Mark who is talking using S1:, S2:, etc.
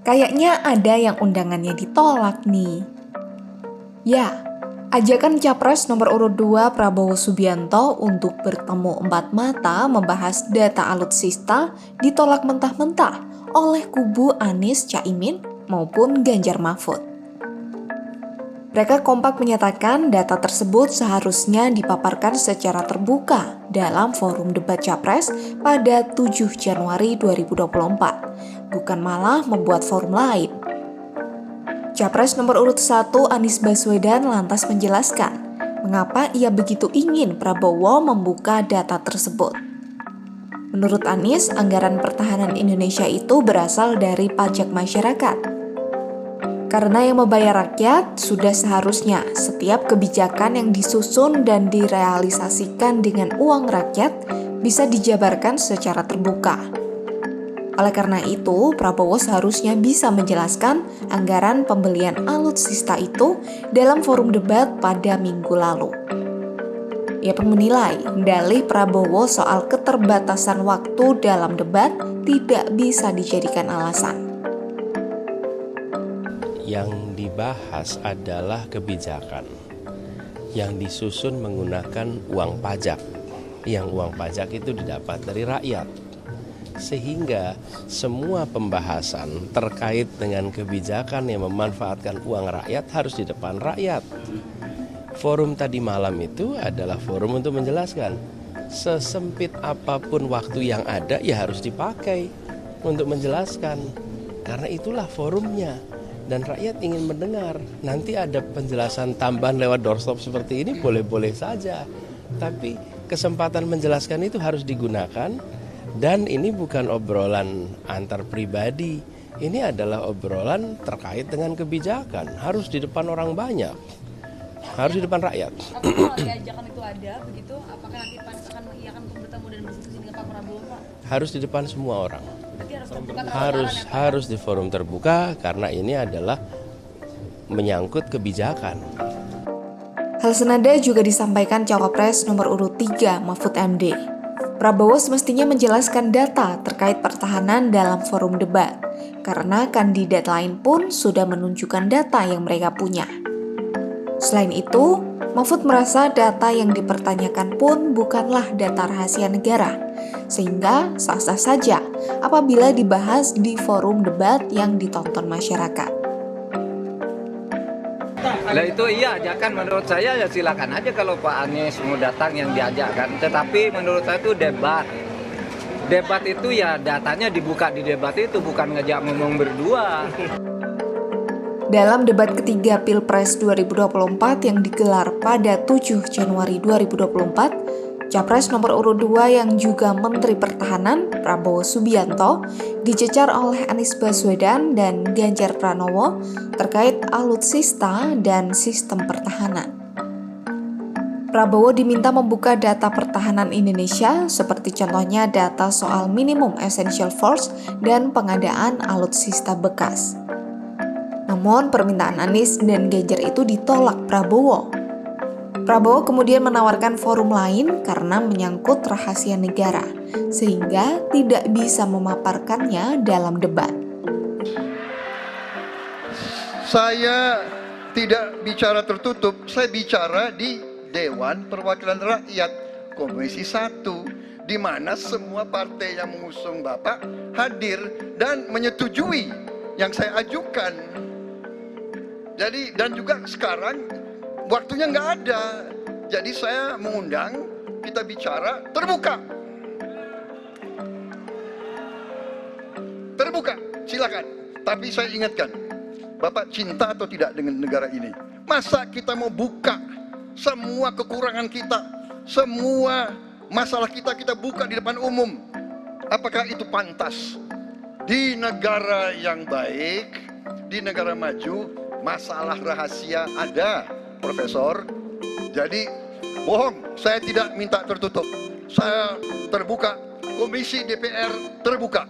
S1: Kayaknya ada yang undangannya ditolak nih. Ya, ajakan Capres nomor urut 2 Prabowo Subianto untuk bertemu empat mata membahas data alutsista ditolak mentah-mentah oleh kubu Anies Caimin maupun Ganjar Mahfud. Mereka kompak menyatakan data tersebut seharusnya dipaparkan secara terbuka dalam forum debat Capres pada 7 Januari 2024, bukan malah membuat forum lain. Capres nomor urut 1 Anies Baswedan lantas menjelaskan mengapa ia begitu ingin Prabowo membuka data tersebut. Menurut Anies, anggaran pertahanan Indonesia itu berasal dari pajak masyarakat. Karena yang membayar rakyat, sudah seharusnya setiap kebijakan yang disusun dan direalisasikan dengan uang rakyat bisa dijabarkan secara terbuka. Oleh karena itu, Prabowo seharusnya bisa menjelaskan anggaran pembelian alutsista itu dalam forum debat pada minggu lalu. Ia pun menilai dalih Prabowo soal keterbatasan waktu dalam debat tidak bisa dijadikan alasan.
S2: Yang dibahas adalah kebijakan yang disusun menggunakan uang pajak. Yang uang pajak itu didapat dari rakyat. Sehingga semua pembahasan terkait dengan kebijakan yang memanfaatkan uang rakyat harus di depan rakyat. Forum tadi malam itu adalah forum untuk menjelaskan sesempit apapun waktu yang ada ya harus dipakai untuk menjelaskan. Karena itulah forumnya. Dan rakyat ingin mendengar. Nanti ada penjelasan tambahan lewat doorstop seperti ini boleh-boleh saja. Tapi kesempatan menjelaskan itu harus digunakan. Dan ini bukan obrolan antar pribadi. Ini adalah obrolan terkait dengan kebijakan. Harus di depan orang banyak. Harus di depan rakyat.
S3: Kalau ajakan itu ada, begitu, apakah nanti PAN akan mengiyakan untuk bertemu dan berdiskusi dengan Pak Prabowo, Pak?
S2: Harus di depan semua orang.
S3: Berarti
S2: Harus di forum terbuka karena ini adalah menyangkut kebijakan.
S1: Hal senada juga disampaikan Cawapres nomor urut 3 Mahfud MD. Prabowo semestinya menjelaskan data terkait pertahanan dalam forum debat, karena kandidat lain pun sudah menunjukkan data yang mereka punya. Selain itu, Mahfud merasa data yang dipertanyakan pun bukanlah data rahasia negara, sehingga sah-sah saja apabila dibahas di forum debat yang ditonton masyarakat.
S4: Nah itu iya ajakan, menurut saya ya silakan aja kalau Pak Anies mau datang yang diajakkan. Tetapi menurut saya itu debat. Debat itu ya datanya dibuka di debat itu, bukan ngajak ngomong berdua.
S1: Dalam debat ketiga Pilpres 2024 yang digelar pada 7 Januari 2024, Capres nomor urut 2 yang juga Menteri Pertahanan, Prabowo Subianto, dicecar oleh Anies Baswedan dan Ganjar Pranowo terkait alutsista dan sistem pertahanan. Prabowo diminta membuka data pertahanan Indonesia seperti contohnya data soal minimum essential force dan pengadaan alutsista bekas. Namun permintaan Anies dan Ganjar itu ditolak Prabowo. Prabowo kemudian menawarkan forum lain karena menyangkut rahasia negara, sehingga tidak bisa memaparkannya dalam debat.
S5: Saya tidak bicara tertutup, saya bicara di Dewan Perwakilan Rakyat, Komisi 1, di mana semua partai yang mengusung Bapak hadir dan menyetujui yang saya ajukan. Jadi, dan juga sekarang waktunya nggak ada, jadi saya mengundang kita bicara terbuka. Terbuka, silakan. Tapi saya ingatkan, Bapak cinta atau tidak dengan negara ini? Masa kita mau buka semua kekurangan kita, semua masalah kita buka di depan umum? Apakah itu pantas? Di negara yang baik, di negara maju, masalah rahasia ada, Profesor. Jadi bohong, saya tidak minta tertutup. Saya terbuka, Komisi DPR terbuka.